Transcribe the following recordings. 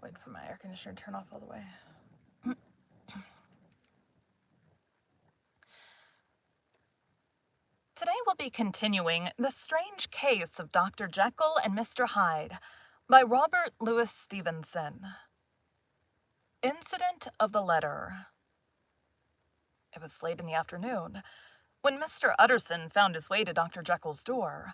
Wait for my air conditioner to turn off all the way. Today we'll be continuing The Strange Case of Dr. Jekyll and Mr. Hyde by Robert Louis Stevenson. Incident of the Letter. It was late in the afternoon when Mr. Utterson found his way to Dr. Jekyll's door,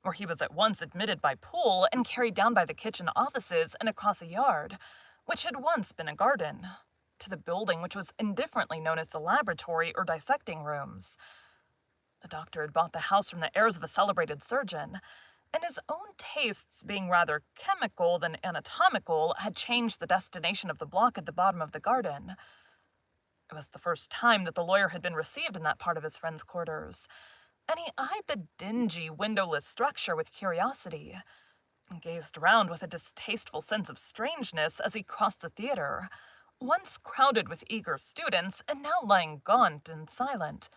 where he was at once admitted by pull and carried down by the kitchen offices and across a yard, which had once been a garden, to the building which was indifferently known as the laboratory or dissecting rooms. The doctor had bought the house from the heirs of a celebrated surgeon, and his own tastes being rather chemical than anatomical had changed the destination of the block at the bottom of the garden. It was the first time that the lawyer had been received in that part of his friend's quarters, and he eyed the dingy, windowless structure with curiosity, and gazed round with a distasteful sense of strangeness as he crossed the theater, once crowded with eager students and now lying gaunt and silent.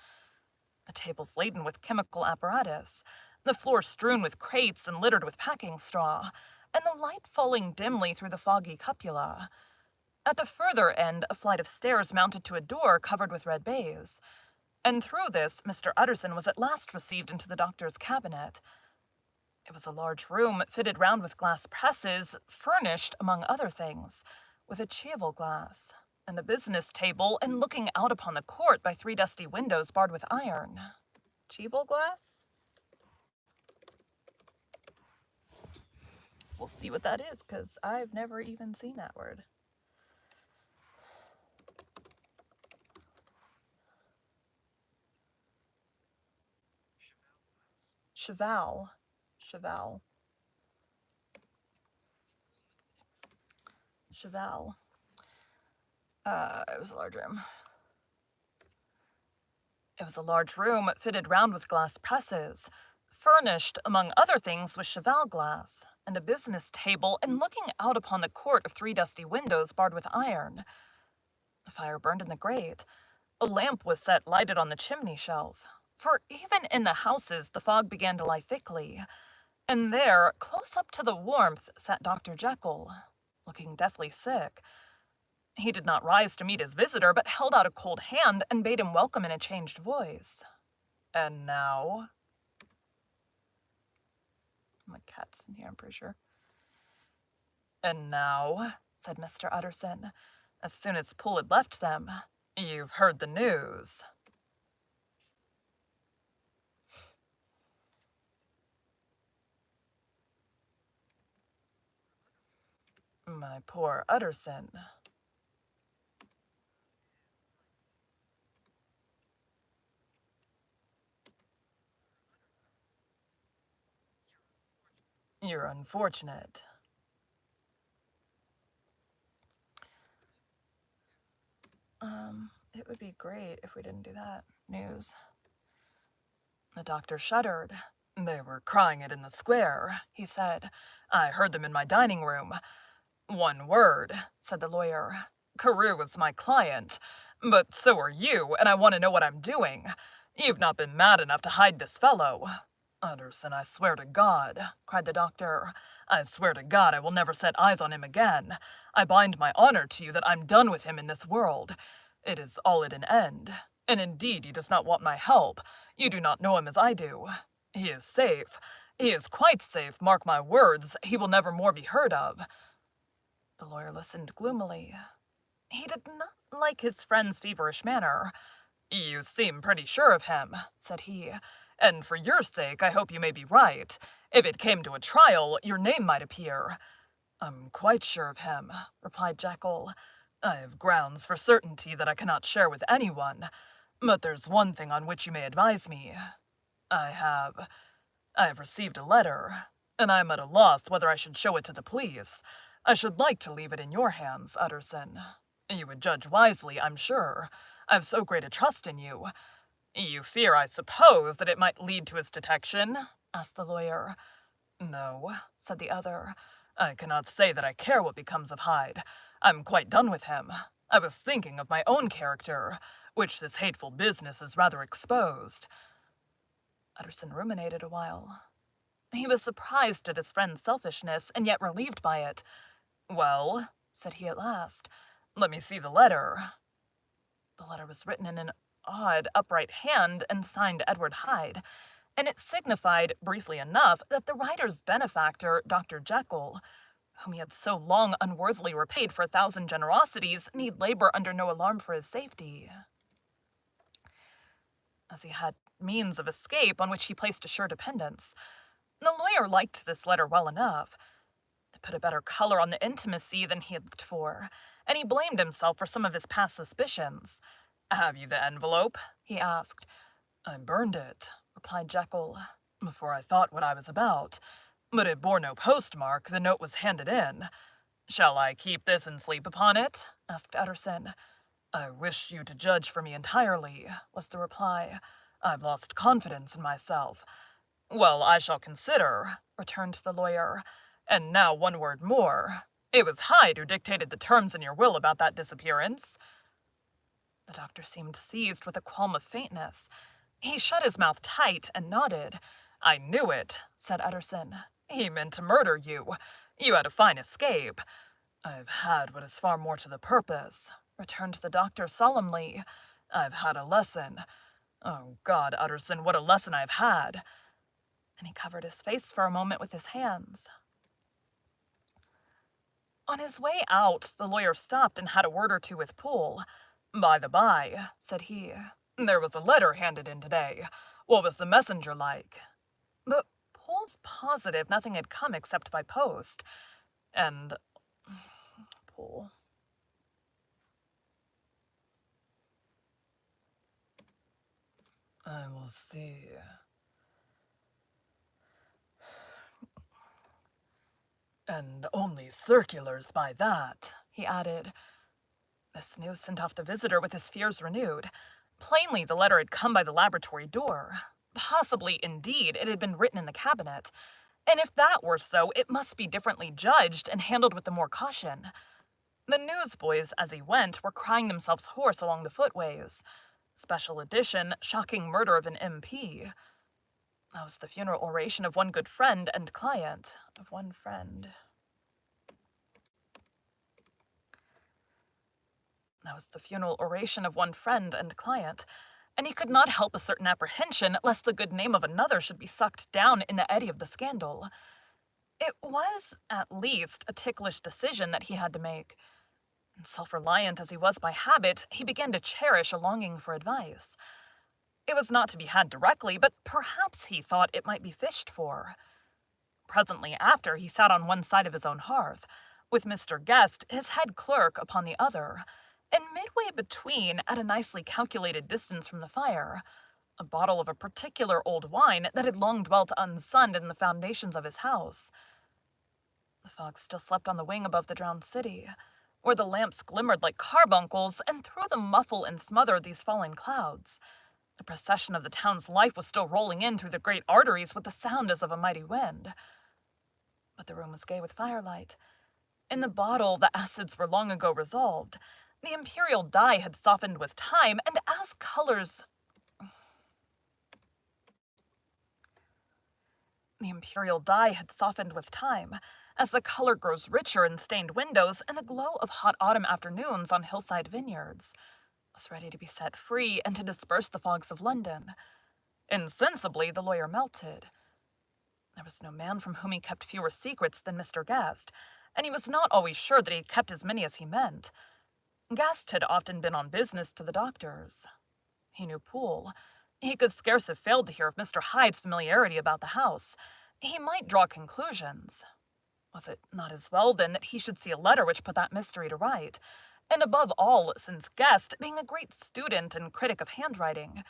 The tables laden with chemical apparatus, the floor strewn with crates and littered with packing straw, and the light falling dimly through the foggy cupola. At the further end, a flight of stairs mounted to a door covered with red baize, and through this Mr. Utterson was at last received into the doctor's cabinet. It was a large room fitted round with glass presses, furnished, among other things, with a cheval glass, and a business table, and looking out upon the court by 3 dusty windows barred with iron. Cheval glass? We'll see what that is, because I've never even seen that word. Cheval. Cheval. Cheval. It was a large room. It was a large room fitted round with glass presses, furnished, among other things, with cheval glass, and a business table, and looking out upon the court of 3 dusty windows barred with iron. A fire burned in the grate. A lamp was set lighted on the chimney shelf, for even in the houses the fog began to lie thickly, and there, close up to the warmth, sat Dr. Jekyll, looking deathly sick. He did not rise to meet his visitor, but held out a cold hand and bade him welcome in a changed voice. "And now?" My cat's in here, I'm pretty sure. "And now," said Mr. Utterson, as soon as Poole had left them, "you've heard the news." "My poor Utterson." "You're unfortunate." It would be great if we didn't do that. News. The doctor shuddered. "They were crying it in the square," he said. "I heard them in my dining room." "One word," said the lawyer. "Carew is my client, but so are you, and I want to know what I'm doing. You've not been mad enough to hide this fellow." "Utterson, I swear to God," cried the doctor. "I swear to God I will never set eyes on him again. I bind my honor to you that I'm done with him in this world. It is all at an end. And indeed he does not want my help. You do not know him as I do. He is safe. He is quite safe, mark my words. He will never more be heard of." The lawyer listened gloomily. He did not like his friend's feverish manner. "You seem pretty sure of him," said he, "and for your sake I hope you may be right. If it came to a trial, your name might appear." "I'm quite sure of him," replied Jekyll. "I have grounds for certainty that I cannot share with anyone, but there's one thing on which you may advise me. I have received a letter, and I am at a loss whether I should show it to the police. I should like to leave it in your hands, Utterson. You would judge wisely, I'm sure. I've so great a trust in you." "You fear, I suppose, that it might lead to his detection?" asked the lawyer. "No," said the other. "I cannot say that I care what becomes of Hyde. I'm quite done with him. I was thinking of my own character, which this hateful business has rather exposed." Utterson ruminated a while. He was surprised at his friend's selfishness, and yet relieved by it. "Well," said he at last, "let me see the letter." The letter was written in an odd, upright hand and signed Edward Hyde, and it signified, briefly enough, that the writer's benefactor, Dr. Jekyll, whom he had so long unworthily repaid for 1,000 generosities, need labor under no alarm for his safety. As he had means of escape on which he placed a sure dependence, the lawyer liked this letter well enough. It put a better color on the intimacy than he had looked for, and he blamed himself for some of his past suspicions. "Have you the envelope?" he asked. "I burned it," replied Jekyll, "before I thought what I was about. But it bore no postmark, the note was handed in. "Shall I keep this and sleep upon it?" asked Utterson. "I wish you to judge for me entirely," was the reply. "I've lost confidence in myself." "Well, I shall consider," returned the lawyer. "And now one word more. It was Hyde who dictated the terms in your will about that disappearance." The doctor seemed seized with a qualm of faintness. He shut his mouth tight and nodded. "I knew it," said Utterson. "He meant to murder you. You had a fine escape." "I've had what is far more to the purpose," returned the doctor solemnly. "I've had a lesson. Oh, God, Utterson, what a lesson I've had!" And he covered his face for a moment with his hands. On his way out, the lawyer stopped and had a word or two with Poole. "By the by," said he, "there was a letter handed in today. What was the messenger like?" But Poole's positive nothing had come except by post. And Poole... "I will see. And only circulars by that," he added. This news sent off the visitor with his fears renewed. Plainly the letter had come by the laboratory door. Possibly, indeed, it had been written in the cabinet. And if that were so, it must be differently judged and handled with the more caution. The newsboys, as he went, were crying themselves hoarse along the footways. Special edition, shocking murder of an MP. That was the funeral oration of one good friend and client. Of one friend. That was the funeral oration of one friend and client, and he could not help a certain apprehension lest the good name of another should be sucked down in the eddy of the scandal. It was, at least, a ticklish decision that he had to make. And self-reliant as he was by habit, he began to cherish a longing for advice. It was not to be had directly, but perhaps he thought it might be fished for. Presently after, he sat on one side of his own hearth, with Mr. Guest, his head clerk, upon the other, and midway between, at a nicely calculated distance from the fire, a bottle of a particular old wine that had long dwelt unsunned in the foundations of his house. The fog still slept on the wing above the drowned city, where the lamps glimmered like carbuncles, and through them muffled and smothered these falling clouds. The procession of the town's life was still rolling in through the great arteries with the sound as of a mighty wind. But the room was gay with firelight. In the bottle the acids were long ago resolved. The imperial dye had softened with time, and as colors... The imperial dye had softened with time, as the color grows richer in stained windows and the glow of hot autumn afternoons on hillside vineyards, was ready to be set free and to disperse the fogs of London. Insensibly, the lawyer melted. There was no man from whom he kept fewer secrets than Mr. Guest, and he was not always sure that he kept as many as he meant. Guest had often been on business to the doctor's. He knew Poole. He could scarce have failed to hear of Mr. Hyde's familiarity about the house. He might draw conclusions. Was it not as well, then, that he should see a letter which put that mystery to right? And above all, since Guest, being a great student and critic of handwriting,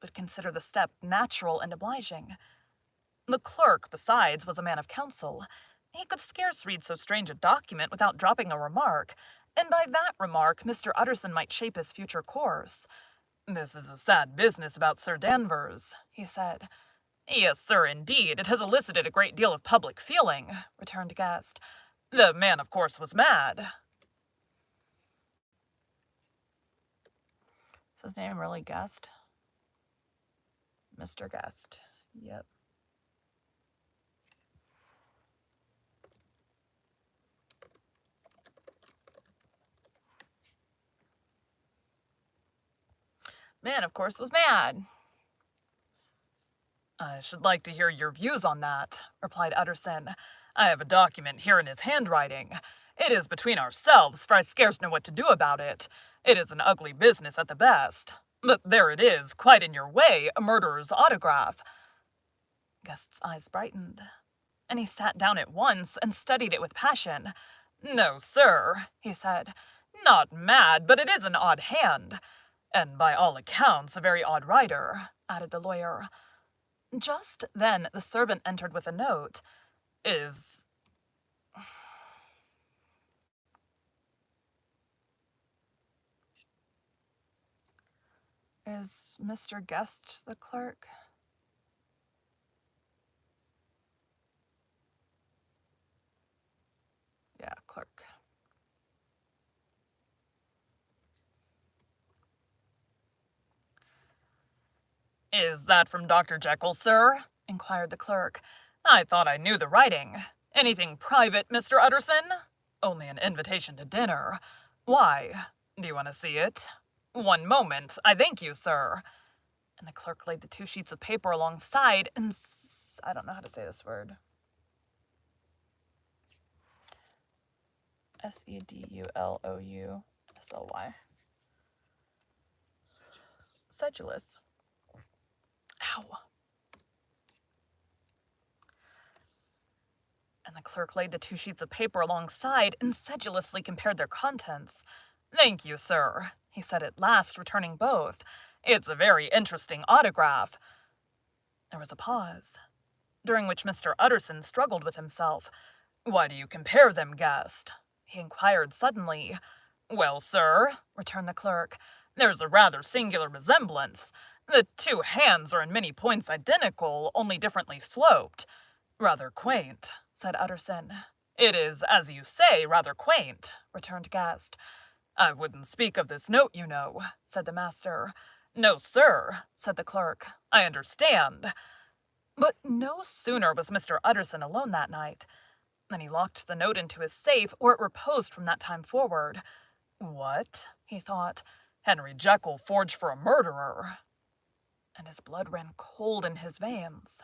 would consider the step natural and obliging. The clerk, besides, was a man of counsel. He could scarce read so strange a document without dropping a remark, and by that remark Mr. Utterson might shape his future course. "This is a sad business about Sir Danvers," he said. "Yes, sir, indeed, it has elicited a great deal of public feeling," returned Guest. "The man, of course, was mad." Is his name really Guest? Mr. Guest. Yep. Man, of course, was mad. I should like to hear your views on that, replied Utterson. I have a document here in his handwriting. It is between ourselves, for I scarce know what to do about it. It is an ugly business at the best. But there it is, quite in your way, a murderer's autograph. Guest's eyes brightened, and he sat down at once and studied it with passion. No, sir, he said. Not mad, but it is an odd hand. And by all accounts, a very odd writer, added the lawyer. Just then the servant entered with a note. Is Mr. Guest the clerk? Yeah, clerk. Is that from Dr. Jekyll, sir? Inquired the clerk. I thought I knew the writing. Anything private, Mr. Utterson? Only an invitation to dinner. Why? Do you want to see it? One moment, I thank you, sir. And the clerk laid the 2 sheets of paper alongside and I don't know how to say this word. Sedulous. Sedulous. Ow. And the clerk laid the 2 sheets of paper alongside and sedulously compared their contents. Thank you, sir, he said at last, returning both. It's a very interesting autograph. There was a pause, during which Mr. Utterson struggled with himself. Why do you compare them, Guest? He inquired suddenly. Well, sir, returned the clerk, there's a rather singular resemblance. The 2 hands are in many points identical, only differently sloped. Rather quaint, said Utterson. It is, as you say, rather quaint, returned Guest. I wouldn't speak of this note, you know, said the master. No, sir, said the clerk. I understand. But no sooner was Mr. Utterson alone that night than he locked the note into his safe, where it reposed from that time forward. What? He thought. Henry Jekyll forged for a murderer. And his blood ran cold in his veins.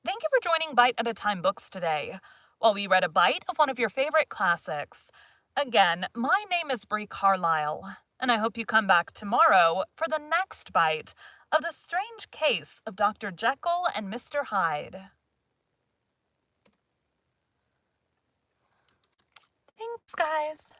Thank you for joining Bite at a Time Books today, while we read a bite of one of your favorite classics. Again, my name is Bree Carlile, and I hope you come back tomorrow for the next bite of The Strange Case of Dr. Jekyll and Mr. Hyde. Thanks, guys.